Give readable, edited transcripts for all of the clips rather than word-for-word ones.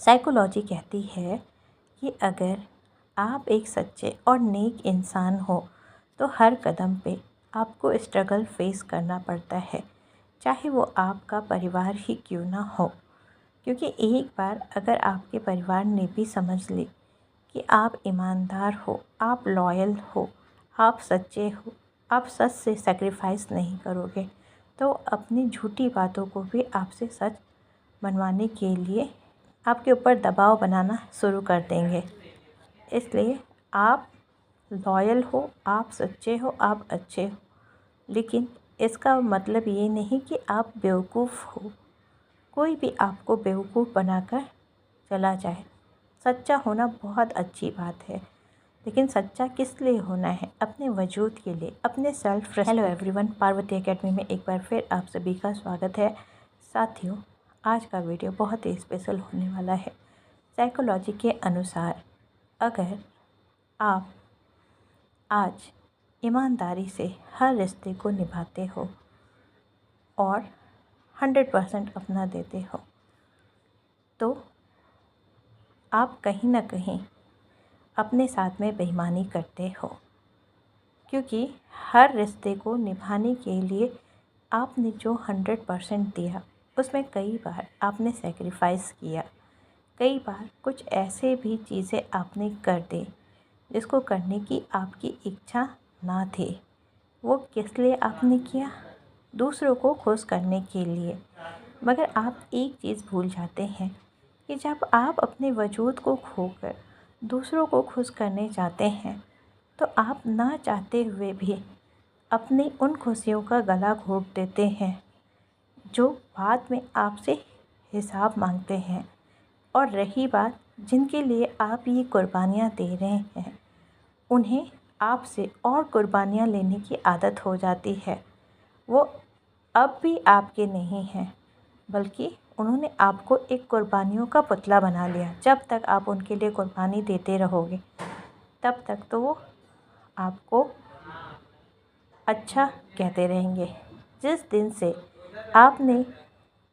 Psychology कहती है कि अगर आप एक सच्चे और नेक इंसान हो तो हर कदम पे आपको स्ट्रगल फेस करना पड़ता है, चाहे वो आपका परिवार ही क्यों ना हो। क्योंकि एक बार अगर आपके परिवार ने भी समझ ली कि आप ईमानदार हो, आप लॉयल हो, आप सच्चे हो, आप सच से सेक्रीफाइस नहीं करोगे, तो अपनी झूठी बातों को भी आपसे सच मनवाने के लिए आपके ऊपर दबाव बनाना शुरू कर देंगे। इसलिए आप लॉयल हो, आप सच्चे हो, आप अच्छे हो, लेकिन इसका मतलब ये नहीं कि आप बेवकूफ़ हो। कोई भी आपको बेवकूफ़ बनाकर चला जाए। सच्चा होना बहुत अच्छी बात है, लेकिन सच्चा किस लिए होना है? अपने वजूद के लिए, अपने self respect. Hello everyone, Parvati academy में एक बार फिर आप सभी का स्वागत है। साथियों, आज का वीडियो बहुत ही स्पेशल होने वाला है। साइकोलॉजी के अनुसार अगर आप आज ईमानदारी से हर रिश्ते को निभाते हो और 100% अपना देते हो, तो आप कहीं ना कहीं अपने साथ में बेईमानी करते हो। क्योंकि हर रिश्ते को निभाने के लिए आपने जो 100% दिया, उसमें कई बार आपने सेक्रीफाइस किया। कई बार कुछ ऐसे भी चीज़ें आपने कर दी जिसको करने की आपकी इच्छा ना थी। वो किस लिए आपने किया? दूसरों को खुश करने के लिए। मगर आप एक चीज़ भूल जाते हैं कि जब आप अपने वजूद को खोकर दूसरों को खुश करने जाते हैं, तो आप ना चाहते हुए भी अपनी उन खुशियों का गला घोंट देते हैं जो बाद में आपसे हिसाब मांगते हैं। और रही बात जिनके लिए आप ये कुर्बानियाँ दे रहे हैं, उन्हें आपसे और कुर्बानियाँ लेने की आदत हो जाती है। वो अब भी आपके नहीं हैं, बल्कि उन्होंने आपको एक कुर्बानियों का पुतला बना लिया। जब तक आप उनके लिए कुर्बानी देते रहोगे, तब तक तो वो आपको अच्छा कहते रहेंगे। जिस दिन से आपने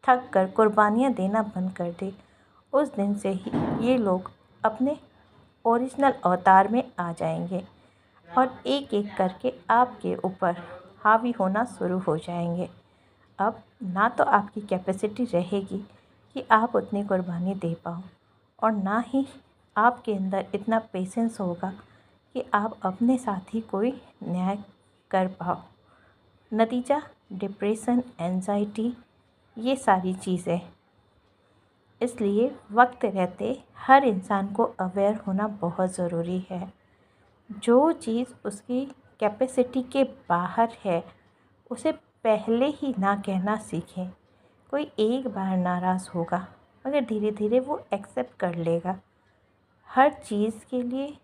थक कर कुर्बानियाँ देना बंद कर दी, उस दिन से ही ये लोग अपने ओरिजिनल अवतार में आ जाएंगे और एक एक करके आपके ऊपर हावी होना शुरू हो जाएंगे। अब ना तो आपकी कैपेसिटी रहेगी कि आप उतनी कुर्बानी दे पाओ, और ना ही आपके अंदर इतना पेशेंस होगा कि आप अपने साथ ही कोई न्याय कर पाओ। नतीजा डिप्रेशन, एंजाइटी, ये सारी चीज़ें। इसलिए वक्त रहते हर इंसान को अवेयर होना बहुत ज़रूरी है। जो चीज़ उसकी कैपेसिटी के बाहर है, उसे पहले ही ना कहना सीखें। कोई एक बार नाराज़ होगा, मगर धीरे धीरे वो एक्सेप्ट कर लेगा। हर चीज़ के लिए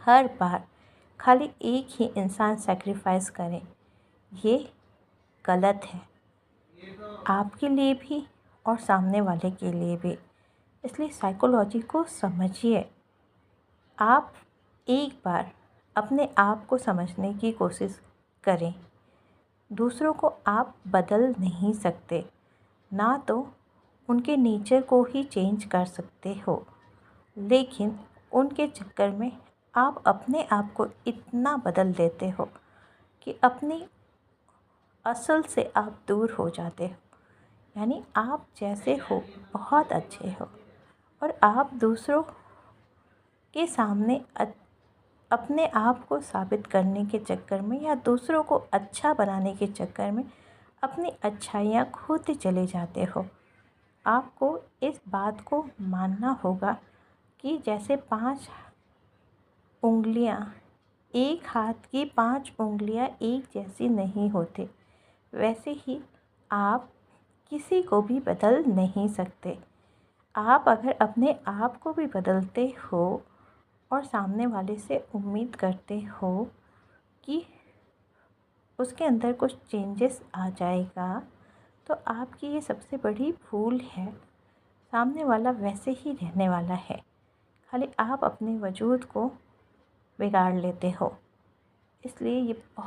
हर बार खाली एक ही इंसान सेक्रीफाइस करें, ये गलत है, आपके लिए भी और सामने वाले के लिए भी। इसलिए साइकोलॉजी को समझिए। आप एक बार अपने आप को समझने की कोशिश करें। दूसरों को आप बदल नहीं सकते, ना तो उनके नेचर को ही चेंज कर सकते हो, लेकिन उनके चक्कर में आप अपने आप को इतना बदल देते हो कि अपनी असल से आप दूर हो जाते हो। यानी आप जैसे हो बहुत अच्छे हो, और आप दूसरों के सामने अपने आप को साबित करने के चक्कर में या दूसरों को अच्छा बनाने के चक्कर में अपनी अच्छाइयाँ खोते चले जाते हो। आपको इस बात को मानना होगा कि जैसे 5 उंगलियां, एक हाथ की 5 उंगलियां एक जैसी नहीं होती, वैसे ही आप किसी को भी बदल नहीं सकते। आप अगर अपने आप को भी बदलते हो और सामने वाले से उम्मीद करते हो कि उसके अंदर कुछ चेंजेस आ जाएगा, तो आपकी ये सबसे बड़ी भूल है। सामने वाला वैसे ही रहने वाला है, खाली आप अपने वजूद को बिगाड़ लेते हो। इसलिए ये